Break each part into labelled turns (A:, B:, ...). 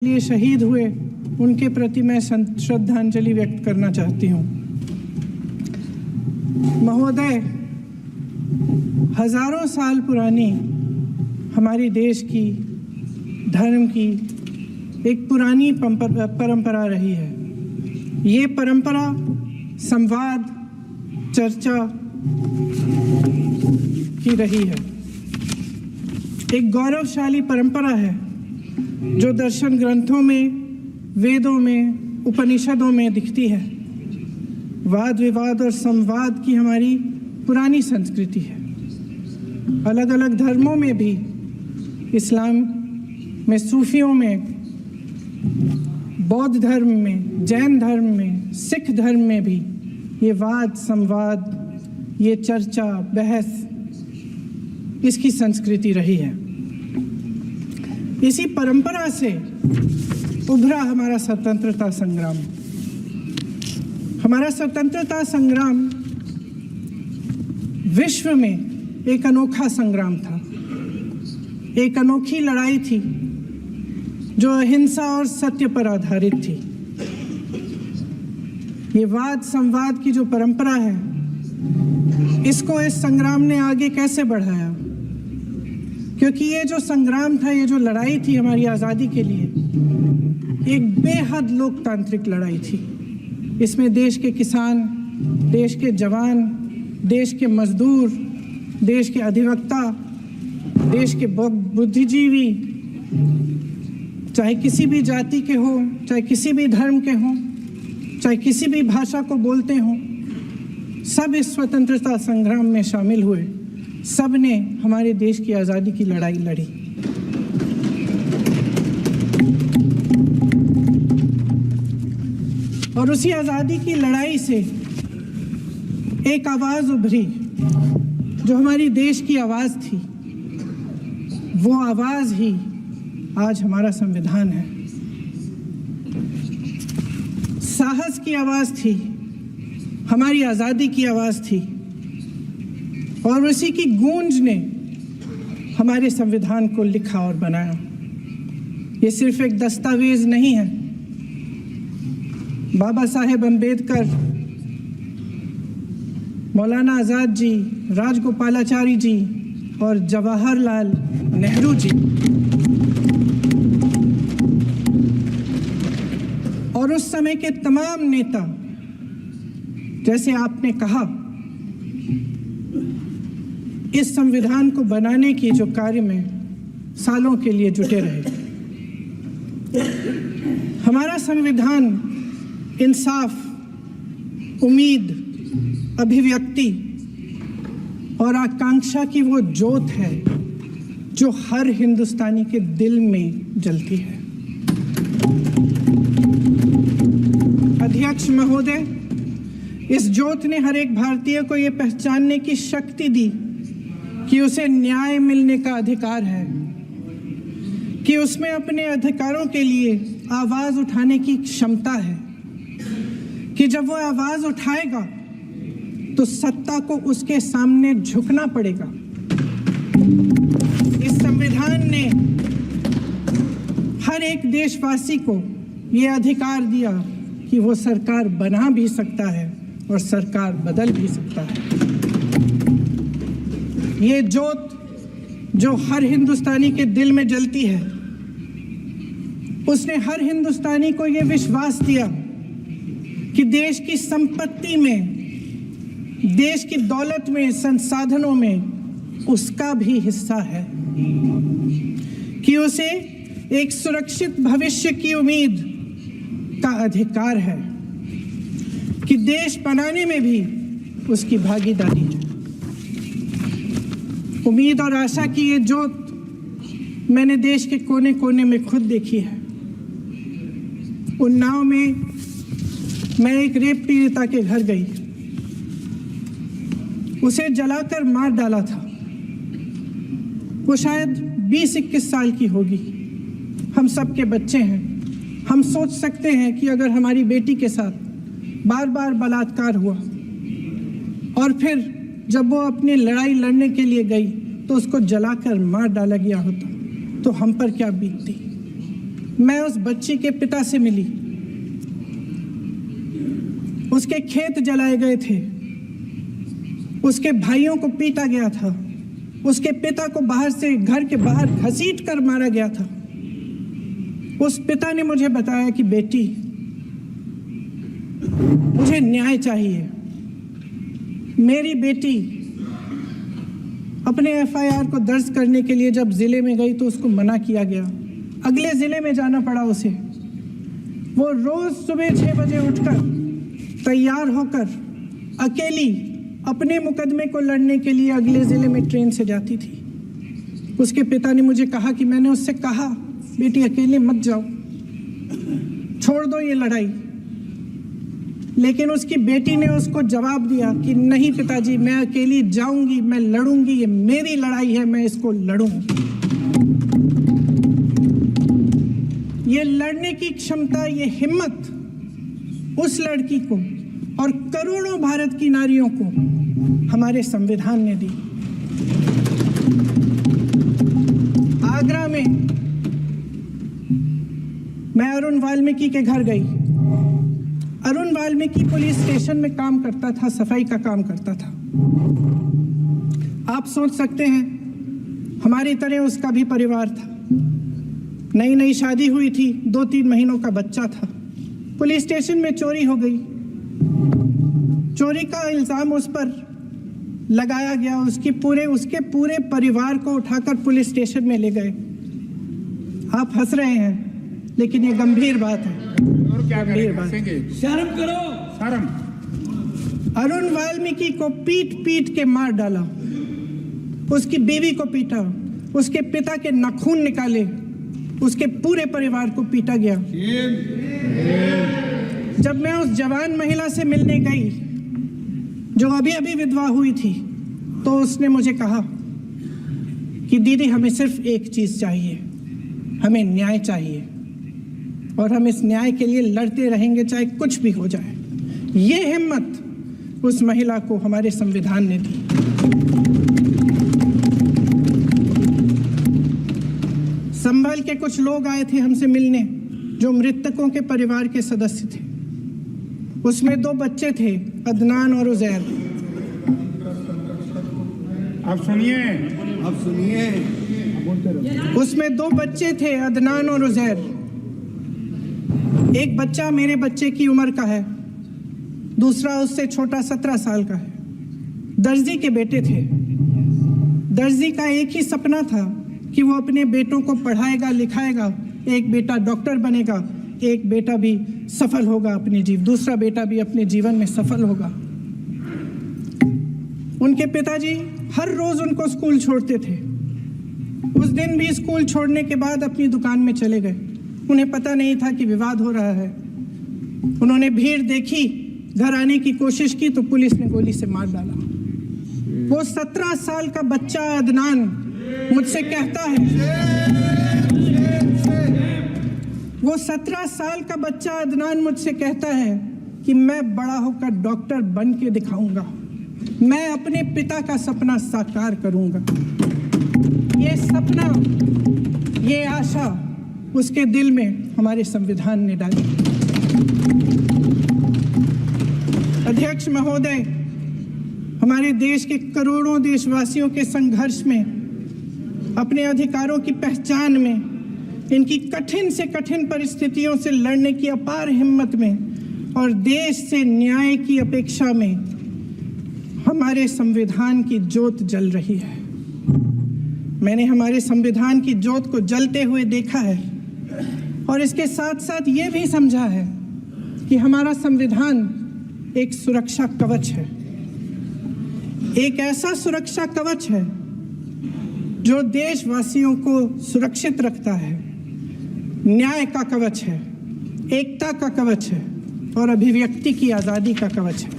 A: लिए शहीद हुए उनके प्रति मैं श्रद्धांजलि व्यक्त करना चाहती हूँ। महोदय, हजारों साल पुरानी हमारी देश की धर्म की एक पुरानी परंपरा रही है। ये परंपरा संवाद, चर्चा की रही है। एक गौरवशाली परंपरा है जो दर्शन ग्रंथों में, वेदों में, उपनिषदों में दिखती है। वाद विवाद और संवाद की हमारी पुरानी संस्कृति है। अलग अलग धर्मों में भी, इस्लाम में, सूफियों में, बौद्ध धर्म में, जैन धर्म में, सिख धर्म में भी ये वाद संवाद, ये चर्चा बहस, इसकी संस्कृति रही है। इसी परंपरा से उभरा हमारा स्वतंत्रता संग्राम। हमारा स्वतंत्रता संग्राम विश्व में एक अनोखा संग्राम था, एक अनोखी लड़ाई थी जो अहिंसा और सत्य पर आधारित थी। ये वाद संवाद की जो परंपरा है, इसको इस संग्राम ने आगे कैसे बढ़ाया? क्योंकि ये जो संग्राम था, ये जो लड़ाई थी हमारी आज़ादी के लिए, एक बेहद लोकतांत्रिक लड़ाई थी। इसमें देश के किसान, देश के जवान, देश के मजदूर, देश के अधिवक्ता, देश के बुद्धिजीवी, चाहे किसी भी जाति के हो, चाहे किसी भी धर्म के हों, चाहे किसी भी भाषा को बोलते हों, सब इस स्वतंत्रता संग्राम में शामिल हुए। सब ने हमारे देश की आज़ादी की लड़ाई लड़ी। और उसी आज़ादी की लड़ाई से एक आवाज़ उभरी जो हमारी देश की आवाज़ थी। वो आवाज़ ही आज हमारा संविधान है। साहस की आवाज़ थी, हमारी आज़ादी की आवाज़ थी, और उसी की गूंज ने हमारे संविधान को लिखा और बनाया। ये सिर्फ एक दस्तावेज नहीं है। बाबा साहेब अम्बेडकर, मौलाना आज़ाद जी, राजगोपालाचारी जी और जवाहरलाल नेहरू जी और उस समय के तमाम नेता, जैसे आपने कहा, इस संविधान को बनाने की जो कार्य में सालों के लिए जुटे रहे। हमारा संविधान इंसाफ, उम्मीद, अभिव्यक्ति और आकांक्षा की वो ज्योत है जो हर हिंदुस्तानी के दिल में जलती है। अध्यक्ष महोदय, इस ज्योत ने हर एक भारतीय को ये पहचानने की शक्ति दी कि उसे न्याय मिलने का अधिकार है, कि उसमें अपने अधिकारों के लिए आवाज उठाने की क्षमता है, कि जब वो आवाज उठाएगा तो सत्ता को उसके सामने झुकना पड़ेगा। इस संविधान ने हर एक देशवासी को ये अधिकार दिया कि वो सरकार बना भी सकता है और सरकार बदल भी सकता है। ये ज्योत जो हर हिंदुस्तानी के दिल में जलती है, उसने हर हिंदुस्तानी को ये विश्वास दिया कि देश की संपत्ति में, देश की दौलत में, संसाधनों में उसका भी हिस्सा है, कि उसे एक सुरक्षित भविष्य की उम्मीद का अधिकार है, कि देश बनाने में भी उसकी भागीदारी है। उम्मीद और आशा की ये ज्योत मैंने देश के कोने कोने में खुद देखी है। उन्नाव में मैं एक रेप पीड़िता के घर गई। उसे जलाकर मार डाला था। वो शायद 20-21 साल की होगी। हम सबके बच्चे हैं। हम सोच सकते हैं कि अगर हमारी बेटी के साथ बार बार बलात्कार हुआ और फिर जब वो अपनी लड़ाई लड़ने के लिए गई तो उसको जलाकर मार डाला गया होता तो हम पर क्या बीतती। मैं उस बच्ची के पिता से मिली। उसके खेत जलाए गए थे, उसके भाइयों को पीटा गया था, उसके पिता को बाहर से घर के बाहर घसीट कर मारा गया था। उस पिता ने मुझे बताया कि बेटी, मुझे न्याय चाहिए। मेरी बेटी अपने एफआईआर को दर्ज करने के लिए जब जिले में गई तो उसको मना किया गया, अगले जिले में जाना पड़ा उसे। वो रोज सुबह 6 बजे उठकर तैयार होकर अकेली अपने मुकदमे को लड़ने के लिए अगले जिले में ट्रेन से जाती थी। उसके पिता ने मुझे कहा कि मैंने उससे कहा, बेटी अकेले मत जाओ, छोड़ दो ये लड़ाई। लेकिन उसकी बेटी ने उसको जवाब दिया कि नहीं पिताजी, मैं अकेली जाऊंगी, मैं लड़ूंगी, ये मेरी लड़ाई है, मैं इसको लड़ूंगी। ये लड़ने की क्षमता, ये हिम्मत उस लड़की को और करोड़ों भारत की नारियों को हमारे संविधान ने दी। आगरा में मैं अरुण वाल्मीकि के घर गई। अरुण वाल्मीकि पुलिस स्टेशन में काम करता था, सफाई का काम करता था। आप सोच सकते हैं, हमारी तरह उसका भी परिवार था। नई नई शादी हुई थी, 2-3 महीनों का बच्चा था। पुलिस स्टेशन में चोरी हो गई। चोरी का इल्जाम उस पर लगाया गया। उसके पूरे परिवार को उठाकर पुलिस स्टेशन में ले गए। आप हंस रहे हैं, लेकिन ये गंभीर बात है।
B: और क्या गंभीर बात?
C: शर्म करो,
B: शर्म।
A: अरुण वाल्मीकि को पीट पीट के मार डाला, उसकी बीवी को पीटा, उसके पिता के नाखून निकाले, उसके पूरे परिवार को पीटा गया। जब मैं उस जवान महिला से मिलने गई जो अभी अभी विधवा हुई थी, तो उसने मुझे कहा कि दीदी, हमें सिर्फ एक चीज चाहिए, हमें न्याय चाहिए और हम इस न्याय के लिए लड़ते रहेंगे, चाहे कुछ भी हो जाए। ये हिम्मत उस महिला को हमारे संविधान ने दी। संभल के कुछ लोग आए थे हमसे मिलने, जो मृतकों के परिवार के सदस्य थे। उसमें 2 बच्चे थे, अदनान और उजैर।
B: अब सुनिए।
A: उसमें 2 बच्चे थे, अदनान और उजैर। एक बच्चा मेरे बच्चे की उम्र का है, दूसरा उससे छोटा 17 साल का है। दर्जी के बेटे थे। दर्जी का एक ही सपना था कि वो अपने बेटों को पढ़ाएगा, लिखाएगा। एक बेटा डॉक्टर बनेगा, एक बेटा भी सफल होगा दूसरा बेटा भी अपने जीवन में सफल होगा। उनके पिताजी हर रोज उनको स्कूल छोड़ते थे। उस दिन भी स्कूल छोड़ने के बाद अपनी दुकान में चले गए। उन्हें पता नहीं था कि विवाद हो रहा है। उन्होंने भीड़ देखी, घर आने की कोशिश की तो पुलिस ने गोली से मार डाला। वो 17 साल का बच्चा अदनान मुझसे कहता है, वो 17 साल का बच्चा अदनान मुझसे कहता है कि मैं बड़ा होकर डॉक्टर बन के दिखाऊंगा, मैं अपने पिता का सपना साकार करूंगा। ये सपना, ये आशा उसके दिल में हमारे संविधान ने डाली। अध्यक्ष महोदय, हमारे देश के करोड़ों देशवासियों के संघर्ष में, अपने अधिकारों की पहचान में, इनकी कठिन से कठिन परिस्थितियों से लड़ने की अपार हिम्मत में और देश से न्याय की अपेक्षा में हमारे संविधान की ज्योत जल रही है। मैंने हमारे संविधान की ज्योत को जलते हुए देखा है और इसके साथ साथ ये भी समझा है कि हमारा संविधान एक सुरक्षा कवच है। एक ऐसा सुरक्षा कवच है जो देशवासियों को सुरक्षित रखता है, न्याय का कवच है, एकता का कवच है और अभिव्यक्ति की आज़ादी का कवच है।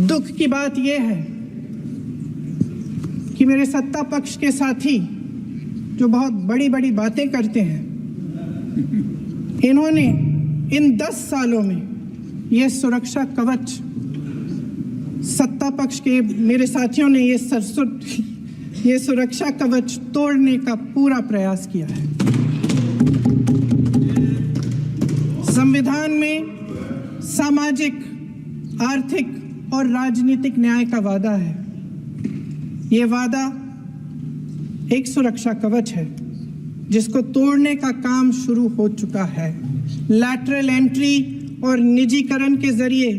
A: दुख की बात यह है कि मेरे सत्ता पक्ष के साथी जो बहुत बड़ी बड़ी बातें करते हैं, इन्होंने इन 10 सालों में यह सुरक्षा कवच, सत्ता पक्ष के मेरे साथियों ने ये ये सुरक्षा कवच तोड़ने का पूरा प्रयास किया है। संविधान में सामाजिक, आर्थिक और राजनीतिक न्याय का वादा है। ये वादा एक सुरक्षा कवच है जिसको तोड़ने का काम शुरू हो चुका है। लैटरल एंट्री और निजीकरण के जरिए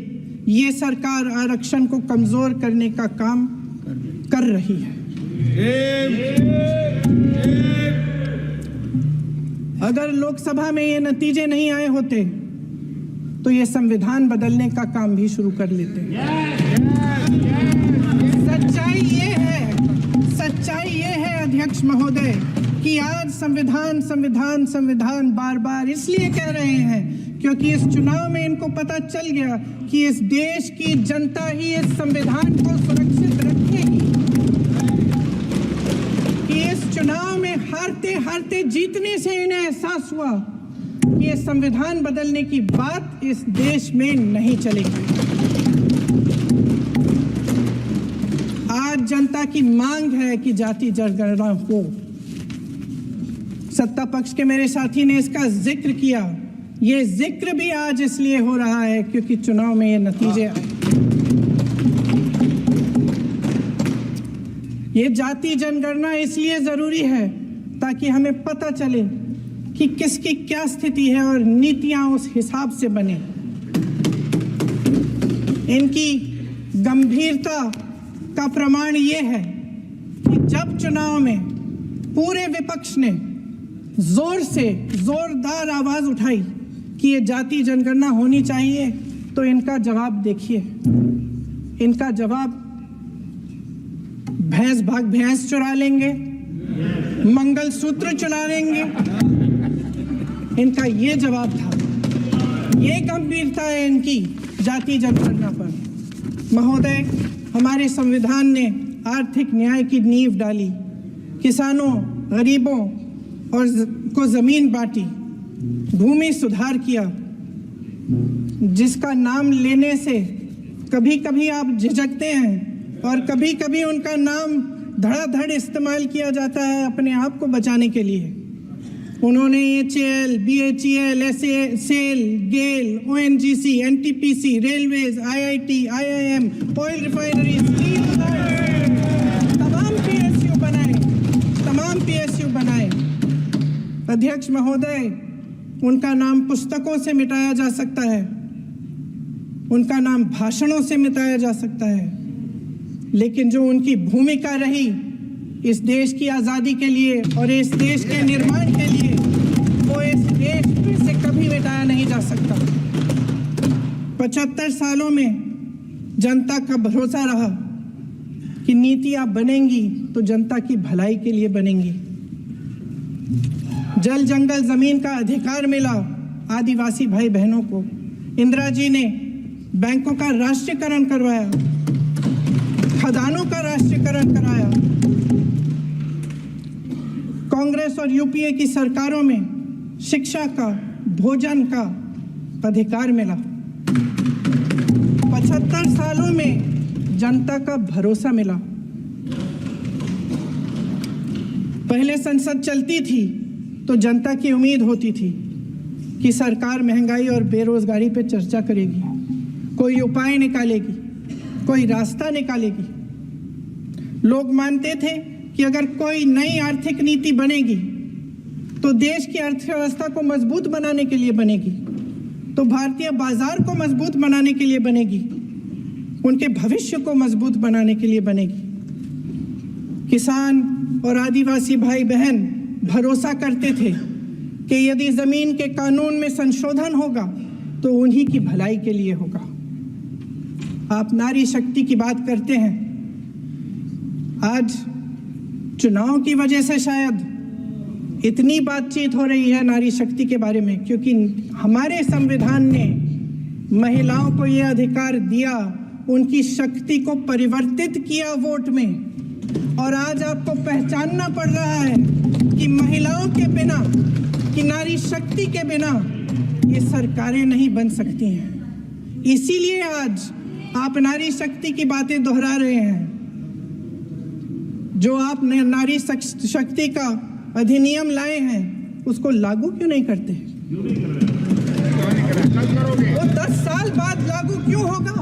A: ये सरकार आरक्षण को कमजोर करने का काम कर रही है। अगर लोकसभा में ये नतीजे नहीं आए होते तो ये संविधान बदलने का काम भी शुरू कर लेते। सच्चाई ये है अध्यक्ष महोदय कि आज संविधान बार बार इसलिए कह रहे हैं क्योंकि इस चुनाव में इनको पता चल गया कि इस देश की जनता ही इस संविधान को सुरक्षित रखेगी, कि इस चुनाव में हारते जीतने से इन्हें एहसास हुआ कि ये संविधान बदलने की बात इस देश में नहीं चलेगी। आज जनता की मांग है कि जाति जनगणना हो। सत्ता पक्ष के मेरे साथी ने इसका जिक्र किया। ये जिक्र भी आज इसलिए हो रहा है क्योंकि चुनाव में ये नतीजे आए। ये जाति जनगणना इसलिए जरूरी है ताकि हमें पता चले कि किसकी क्या स्थिति है और नीतियां उस हिसाब से बने। इनकी गंभीरता का प्रमाण ये है कि जब चुनाव में पूरे विपक्ष ने जोरदार आवाज उठाई कि ये जाति जनगणना होनी चाहिए तो इनका जवाब देखिए। इनका जवाब भैंस भाग भैंस चुरा लेंगे, मंगलसूत्र चुरा लेंगे, इनका ये जवाब था। ये गंभीरता है इनकी जाति जनगणना पर। महोदय, हमारे संविधान ने आर्थिक न्याय की नींव डाली, किसानों, गरीबों और को जमीन बांटी, भूमि सुधार किया, जिसका नाम लेने से कभी कभी आप झिझकते हैं और कभी कभी उनका नाम धड़ाधड़ इस्तेमाल किया जाता है अपने आप को बचाने के लिए। उन्होंने HAL, BHEL, SAL, GAIL, ONGC, NTPC, railways, IIT, IIM, oil refinery, तमाम PSU बनाए। अध्यक्ष महोदय, उनका नाम पुस्तकों से मिटाया जा सकता है, उनका नाम भाषणों से मिटाया जा सकता है, लेकिन जो उनकी भूमिका रही इस देश की आज़ादी के लिए और इस देश के निर्माण के लिए, वो इस देश में से कभी मिटाया नहीं जा सकता। 75 सालों में जनता का भरोसा रहा कि नीतियां बनेंगी तो जनता की भलाई के लिए बनेंगी। जल जंगल जमीन का अधिकार मिला आदिवासी भाई बहनों को। इंदिरा जी ने बैंकों का राष्ट्रीयकरण करवाया, खदानों का राष्ट्रीयकरण कराया। कांग्रेस और यूपीए की सरकारों में शिक्षा का, भोजन का अधिकार मिला। 75 सालों में जनता का भरोसा मिला। पहले संसद चलती थी तो जनता की उम्मीद होती थी कि सरकार महंगाई और बेरोजगारी पर चर्चा करेगी, कोई उपाय निकालेगी, कोई रास्ता निकालेगी। लोग मानते थे कि अगर कोई नई आर्थिक नीति बनेगी तो देश की अर्थव्यवस्था को मजबूत बनाने के लिए बनेगी, तो भारतीय बाजार को मजबूत बनाने के लिए बनेगी, उनके भविष्य को मजबूत बनाने के लिए बनेगी। किसान और आदिवासी भाई बहन भरोसा करते थे कि यदि जमीन के कानून में संशोधन होगा तो उन्हीं की भलाई के लिए होगा। आप नारी शक्ति की बात करते हैं। आज चुनाव की वजह से शायद इतनी बातचीत हो रही है नारी शक्ति के बारे में, क्योंकि हमारे संविधान ने महिलाओं को यह अधिकार दिया, उनकी शक्ति को परिवर्तित किया वोट में। और आज आपको पहचानना पड़ रहा है कि महिलाओं के बिना, कि नारी शक्ति के बिना ये सरकारें नहीं बन सकती हैं। इसीलिए आज आप नारी शक्ति की बातें दोहरा रहे हैं। जो आप नारी शक्ति का अधिनियम लाए हैं उसको लागू क्यों नहीं करते? वो 10 साल बाद लागू क्यों होगा?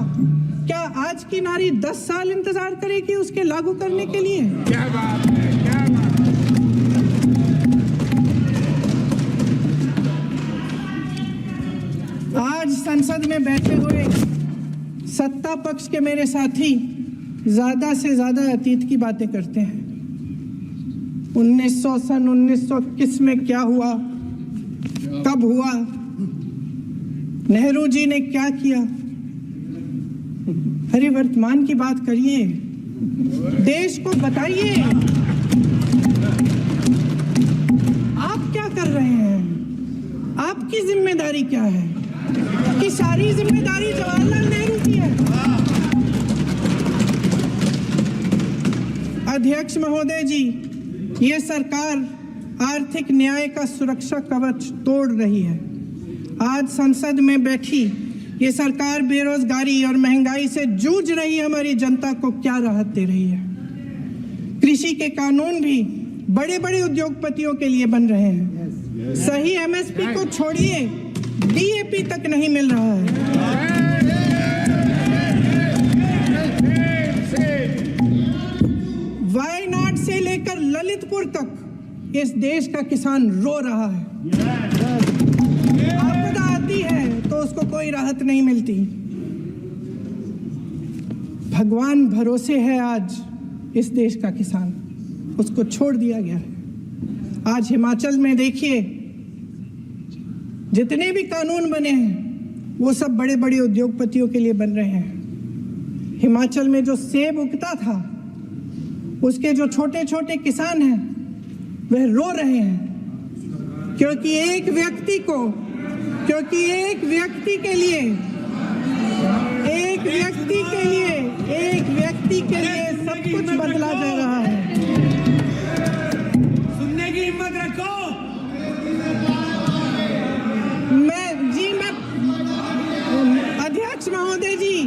A: क्या आज की नारी 10 साल इंतजार करेगी उसके लागू करने के लिए?
B: क्या बात है, क्या बात है।
A: आज संसद में बैठे हुए सत्ता पक्ष के मेरे साथी ज्यादा से ज्यादा अतीत की बातें करते हैं। 1900 किस में क्या हुआ, कब हुआ, नेहरू जी ने क्या किया। अरे वर्तमान की बात करिए, देश को बताइए आप क्या कर रहे हैं, आपकी जिम्मेदारी क्या है? कि सारी जिम्मेदारी जवाहरलाल नेहरू की है। अध्यक्ष महोदय जी, ये सरकार आर्थिक न्याय का सुरक्षा कवच तोड़ रही है। आज संसद में बैठी ये सरकार बेरोजगारी और महंगाई से जूझ रही हमारी जनता को क्या राहत दे रही है? कृषि के कानून भी बड़े बड़े उद्योगपतियों के लिए बन रहे हैं। सही एमएसपी को छोड़िए, डीएपी तक नहीं मिल रहा है। वायनाड से लेकर ललितपुर तक इस देश का किसान रो रहा है। आपदा आती है तो उसको कोई राहत नहीं मिलती। भगवान भरोसे है आज इस देश का किसान, उसको छोड़ दिया गया है। आज हिमाचल में देखिए, जितने भी कानून बने हैं वो सब बड़े बड़े उद्योगपतियों के लिए बन रहे हैं। हिमाचल में जो सेब उगता था उसके जो छोटे छोटे किसान हैं वह रो रहे हैं, क्योंकि एक व्यक्ति के लिए सब कुछ बदला जा रहा है।
C: सुनने की हिम्मत रखो।
A: मैं अध्यक्ष महोदय जी,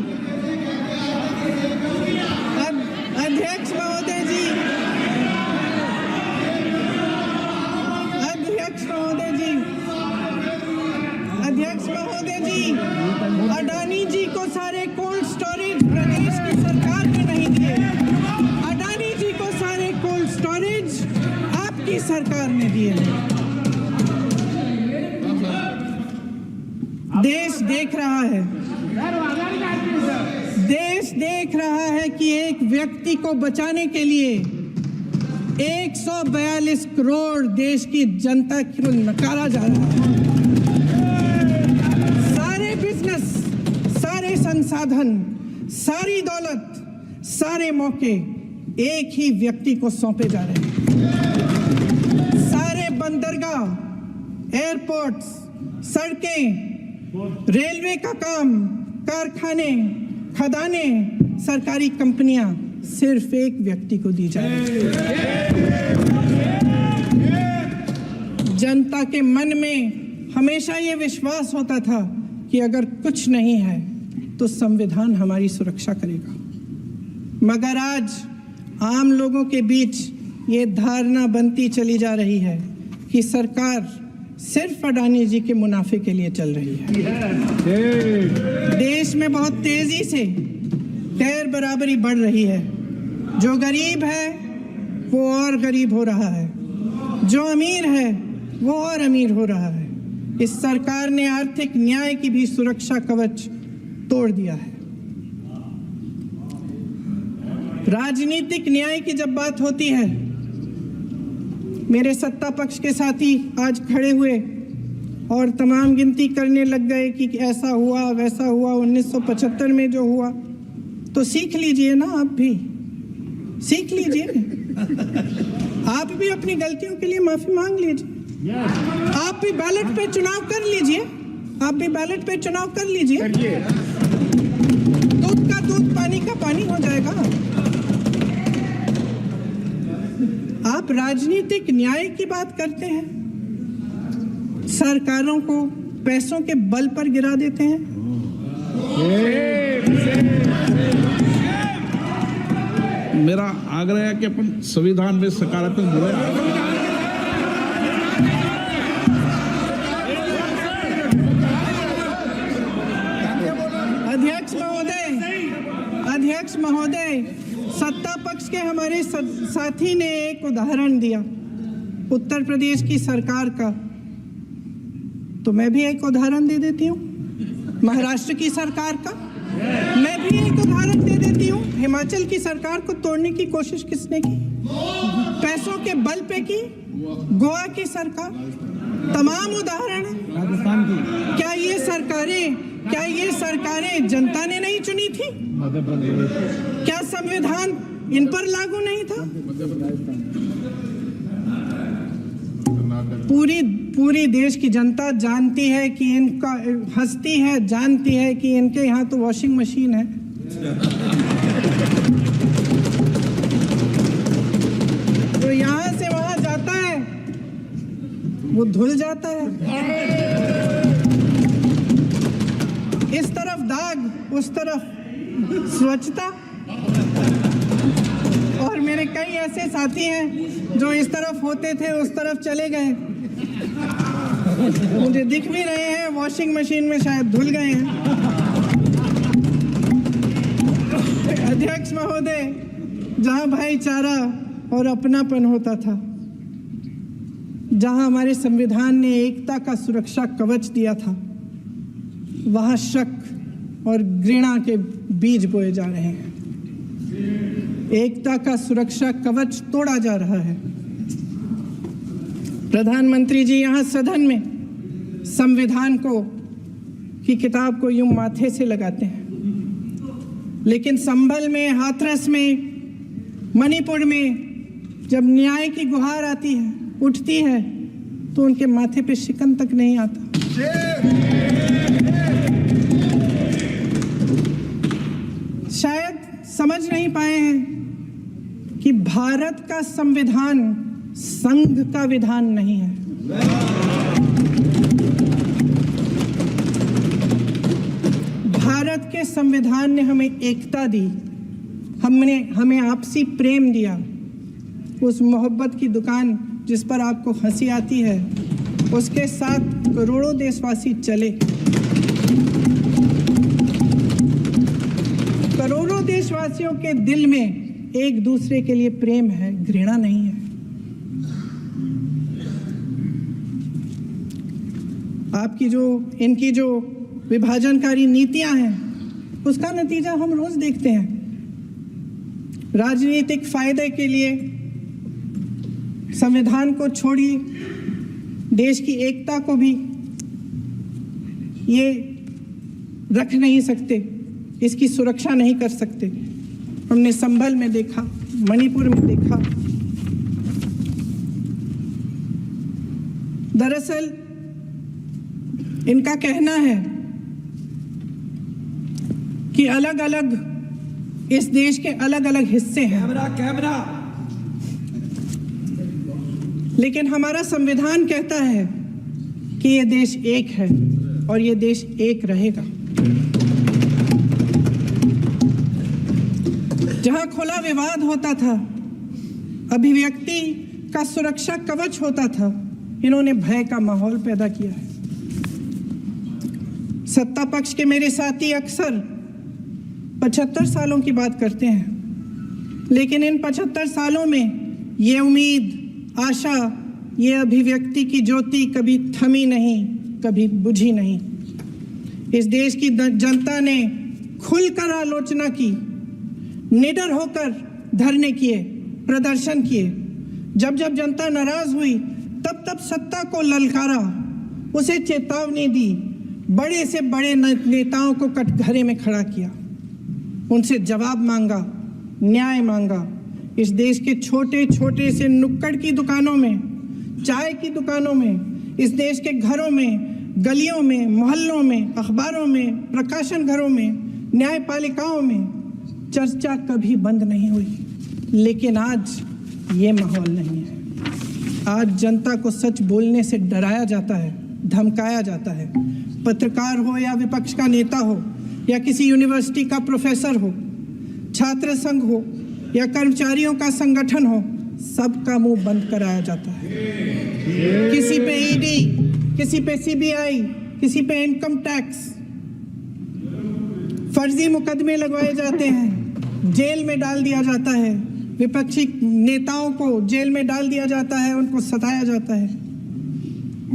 A: अध्यक्ष महोदय जी, अडानी जी को सारे कोल्ड स्टोरेज प्रदेश की सरकार ने नहीं दिए। अडानी जी को सारे कोल्ड स्टोरेज आपकी सरकार ने दिए। देश देख रहा है कि एक व्यक्ति को बचाने के लिए 142 करोड़ देश की जनता को नकारा जा रहा है। सारे बिजनेस, सारे संसाधन, सारी दौलत, सारे मौके एक ही व्यक्ति को सौंपे जा रहे हैं। सारे बंदरगाह, एयरपोर्ट्स, सड़कें, रेलवे का काम, कारखाने, खदाने, सरकारी कंपनियां सिर्फ एक व्यक्ति को दी जा रही है। जनता के मन में हमेशा ये विश्वास होता था कि अगर कुछ नहीं है तो संविधान हमारी सुरक्षा करेगा, मगर आज आम लोगों के बीच ये धारणा बनती चली जा रही है कि सरकार सिर्फ अडानी जी के मुनाफे के लिए चल रही है। देश में बहुत तेजी से गैर बराबरी बढ़ रही है। जो गरीब है वो और गरीब हो रहा है, जो अमीर है वो और अमीर हो रहा है। इस सरकार ने आर्थिक न्याय की भी सुरक्षा कवच तोड़ दिया है। राजनीतिक न्याय की जब बात होती है, मेरे सत्ता पक्ष के साथी आज खड़े हुए और तमाम गिनती करने लग गए कि ऐसा हुआ वैसा हुआ, 1975 में जो हुआ। तो सीख लीजिए ना, आप भी सीख लीजिए। आप भी अपनी गलतियों के लिए माफी मांग लीजिए। आप भी बैलेट पे चुनाव कर लीजिए। दूध का दूध, पानी का पानी हो जाएगा। आप राजनीतिक न्याय की बात करते हैं, सरकारों को पैसों के बल पर गिरा देते हैं।
B: मेरा आग्रह है कि अपन संविधान में सकारात्मक बोले।
A: अध्यक्ष महोदय, सत्ता पक्ष के हमारे साथी ने एक उदाहरण दिया उत्तर प्रदेश की सरकार का, तो मैं भी एक उदाहरण दे देती हूँ महाराष्ट्र की सरकार का। मैं भी एक उदाहरण दे देती हूँ हिमाचल की सरकार को तोड़ने की कोशिश किसने की, पैसों के बल पे की, गोवा की सरकार। तमाम उदाहरण है।
C: राजस्थान की
A: क्या ये सरकारें जनता ने नहीं चुनी थी? क्या संविधान इन पर लागू नहीं था? पूरी देश की जनता जानती है कि इनका हंसती है, जानती है कि इनके यहाँ तो वॉशिंग मशीन है। तो यहाँ से वहां जाता है, वो धुल जाता है। इस तरफ दाग, उस तरफ स्वच्छता। और मेरे कई ऐसे साथी हैं जो इस तरफ होते थे उस तरफ चले गए, मुझे दिख भी रहे हैं, वॉशिंग मशीन में शायद धुल गए हैं। अध्यक्ष महोदय, जहां भाईचारा और अपनापन होता था, जहां हमारे संविधान ने एकता का सुरक्षा कवच दिया था, वहां शक और घृणा के बीज बोए जा रहे हैं। एकता का सुरक्षा कवच तोड़ा जा रहा है। प्रधानमंत्री जी यहाँ सदन में संविधान की किताब को यूं माथे से लगाते हैं, लेकिन संभल में, हाथरस में, मणिपुर में जब न्याय की गुहार आती है, उठती है, तो उनके माथे पे शिकन तक नहीं आता। शायद समझ नहीं पाए हैं कि भारत का संविधान संघ का विधान नहीं है। भारत के संविधान ने हमें एकता दी, हमें आपसी प्रेम दिया। उस मोहब्बत की दुकान जिस पर आपको हंसी आती है, उसके साथ करोड़ों देशवासी चले। करोड़ों देशवासियों के दिल में एक दूसरे के लिए प्रेम है, घृणा नहीं है। इनकी जो विभाजनकारी नीतियां हैं, उसका नतीजा हम रोज देखते हैं। राजनीतिक फायदे के लिए संविधान को छोड़िए, देश की एकता को भी ये रख नहीं सकते, इसकी सुरक्षा नहीं कर सकते। हमने संभल में देखा, मणिपुर में देखा। दरअसल इनका कहना है कि अलग अलग इस देश के अलग अलग हिस्से हैं।
C: कैमरा
A: लेकिन हमारा संविधान कहता है कि ये देश एक है और ये देश एक रहेगा। जहां खुला विवाद होता था, अभिव्यक्ति का सुरक्षा कवच होता था, इन्होंने भय का माहौल पैदा किया है। सत्ता पक्ष के मेरे साथी अक्सर 75 सालों की बात करते हैं, लेकिन इन 75 सालों में ये उम्मीद, आशा, ये अभिव्यक्ति की ज्योति कभी थमी नहीं, कभी बुझी नहीं। इस देश की जनता ने खुलकर आलोचना की, निडर होकर धरने किए, प्रदर्शन किए। जब जब जनता नाराज हुई, तब तब सत्ता को ललकारा, उसे चेतावनी दी, बड़े से बड़े नेताओं को कटघरे में खड़ा किया, उनसे जवाब मांगा, न्याय मांगा। इस देश के छोटे छोटे से नुक्कड़ की दुकानों में, चाय की दुकानों में, इस देश के घरों में, गलियों में, मोहल्लों में, अखबारों में, प्रकाशन घरों में, न्यायपालिकाओं में चर्चा कभी बंद नहीं हुई। लेकिन आज ये माहौल नहीं है। आज जनता को सच बोलने से डराया जाता है, धमकाया जाता है। पत्रकार हो या विपक्ष का नेता हो या किसी यूनिवर्सिटी का प्रोफेसर हो, छात्र संघ हो या कर्मचारियों का संगठन हो, सबका मुंह बंद कराया जाता है। किसी पे ईडी, किसी पे सीबीआई, किसी पे इनकम टैक्स, फर्जी मुकदमे लगवाए जाते हैं, जेल में डाल दिया जाता है, विपक्षी नेताओं को जेल में डाल दिया जाता है, उनको सताया जाता है।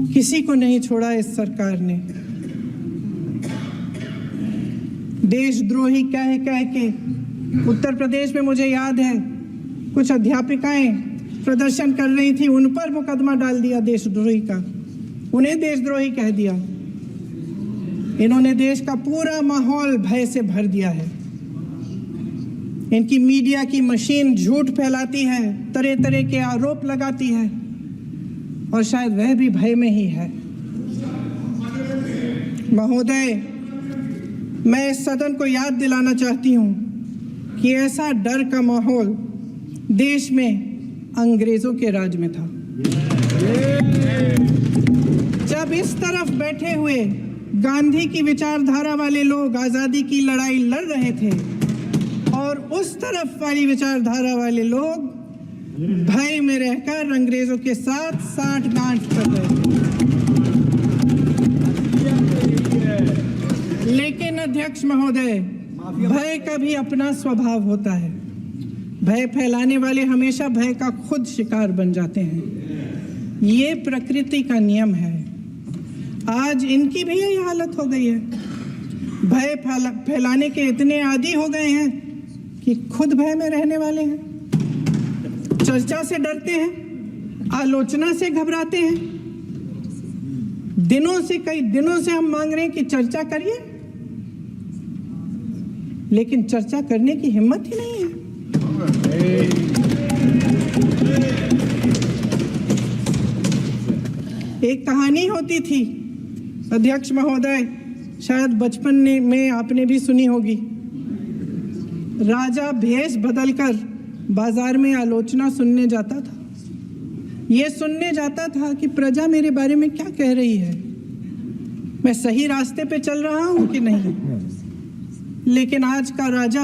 A: किसी को नहीं छोड़ा इस सरकार ने। देशद्रोही कह के उत्तर प्रदेश में मुझे याद है कुछ अध्यापिकाएं प्रदर्शन कर रही थी, उन पर मुकदमा डाल दिया देशद्रोही का, उन्हें देशद्रोही कह दिया। इन्होंने देश का पूरा माहौल भय से भर दिया है। इनकी मीडिया की मशीन झूठ फैलाती है, तरह तरह के आरोप लगाती है, और शायद वह भी भय में ही है। महोदय, मैं इस सदन को याद दिलाना चाहती हूं कि ऐसा डर का माहौल देश में अंग्रेजों के राज में था। जब इस तरफ बैठे हुए गांधी की विचारधारा वाले लोग आजादी की लड़ाई लड़ रहे थे और उस तरफ वाली विचारधारा वाले लोग भय में रहकर अंग्रेजों के साथ साठगांठ कर रहे थे। लेकिन अध्यक्ष महोदय, भय का भी अपना स्वभाव होता है। भय फैलाने वाले हमेशा भय का खुद शिकार बन जाते हैं। ये प्रकृति का नियम है। आज इनकी भी यही हालत हो गई है। भय फैलाने के इतने आदी हो गए हैं कि खुद भय में रहने वाले हैं। चर्चा से डरते हैं, आलोचना से घबराते हैं। कई दिनों से हम मांग रहे हैं कि चर्चा करिए, लेकिन चर्चा करने की हिम्मत ही नहीं है। एक कहानी होती थी अध्यक्ष महोदय, शायद बचपन में आपने भी सुनी होगी। राजा भेष बदलकर बाजार में आलोचना सुनने जाता था। यह सुनने जाता था कि प्रजा मेरे बारे में क्या कह रही है, मैं सही रास्ते पे चल रहा हूं कि नहीं। लेकिन आज का राजा,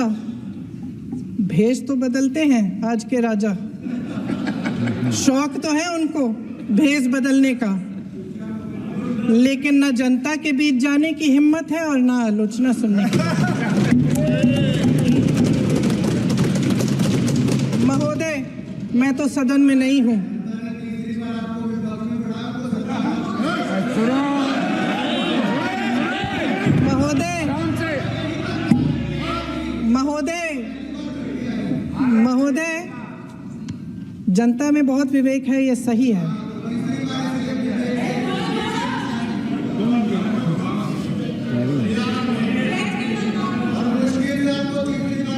A: भेष तो बदलते हैं आज के राजा, शौक तो है उनको भेष बदलने का, लेकिन न जनता के बीच जाने की हिम्मत है और ना आलोचना सुनने की। महोदय, मैं तो सदन में नहीं हूं। महोदय, जनता में बहुत विवेक है, ये सही है।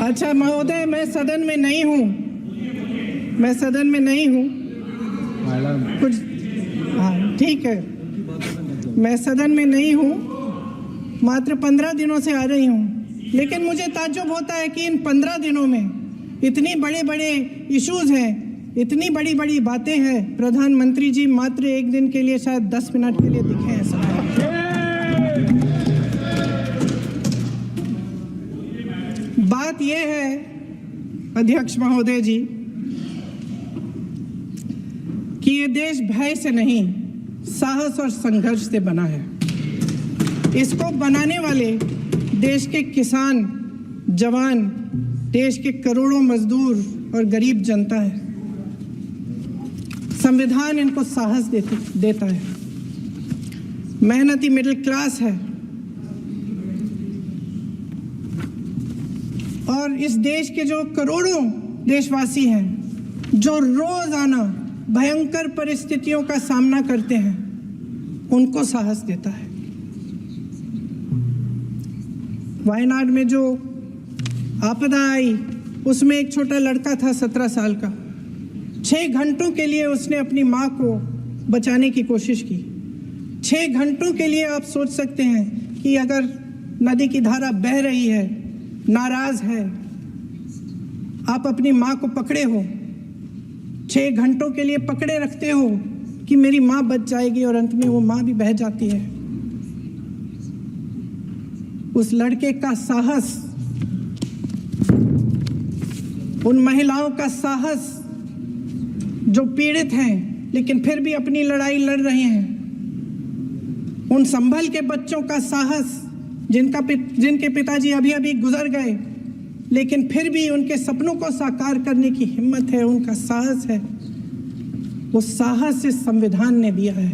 A: अच्छा महोदय, मैं सदन में नहीं हूँ, कुछ हाँ ठीक है, मैं सदन में नहीं हूँ, मात्र 15 दिनों से आ रही हूँ। लेकिन मुझे ताज्जुब होता है कि इन 15 दिनों में इतनी बड़े इश्यूज हैं, इतनी बड़ी बातें हैं, प्रधानमंत्री जी मात्र एक दिन के लिए शायद 10 मिनट के लिए दिखे हैं सब। बात यह है अध्यक्ष महोदय जी कि ये देश भय से नहीं, साहस और संघर्ष से बना है। इसको बनाने वाले देश के किसान, जवान, देश के करोड़ों मजदूर और गरीब जनता है। संविधान इनको साहस देता है। मेहनती मिडिल क्लास है और इस देश के जो करोड़ों देशवासी हैं, जो रोजाना भयंकर परिस्थितियों का सामना करते हैं, उनको साहस देता है। वायनाड में जो आपदा आई, उसमें एक छोटा लड़का था 17 साल का। 6 घंटों के लिए उसने अपनी माँ को बचाने की कोशिश की। 6 घंटों के लिए आप सोच सकते हैं कि अगर नदी की धारा बह रही है, नाराज है, आप अपनी माँ को पकड़े हो, 6 घंटों के लिए पकड़े रखते हो कि मेरी माँ बच जाएगी, और अंत में वो माँ भी बह जाती है। उस लड़के का साहस, उन महिलाओं का साहस जो पीड़ित हैं लेकिन फिर भी अपनी लड़ाई लड़ रहे हैं, उन संभल के बच्चों का साहस जिनके पिताजी अभी अभी गुजर गए लेकिन फिर भी उनके सपनों को साकार करने की हिम्मत है, उनका साहस है, वो साहस इस संविधान ने दिया है।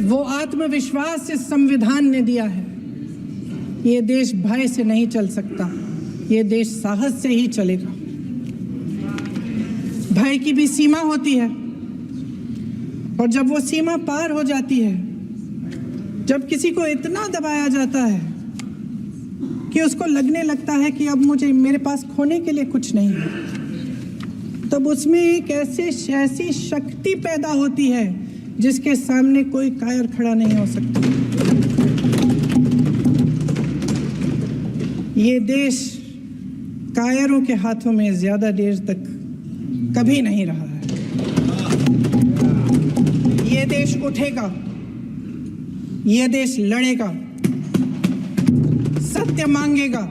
A: वो आत्मविश्वास इस संविधान ने दिया है। ये देश भय से नहीं चल सकता, ये देश साहस से ही चलेगा। भय की भी सीमा होती है और जब वो सीमा पार हो जाती है, जब किसी को इतना दबाया जाता है कि उसको लगने लगता है कि अब मेरे पास खोने के लिए कुछ नहीं है, तब उसमें एक ऐसी शक्ति पैदा होती है जिसके सामने कोई कायर खड़ा नहीं हो सकता। ये देश कायरों के हाथों में ज्यादा देर तक कभी नहीं रहा है। ये देश उठेगा, ये देश लड़ेगा, सत्य मांगेगा,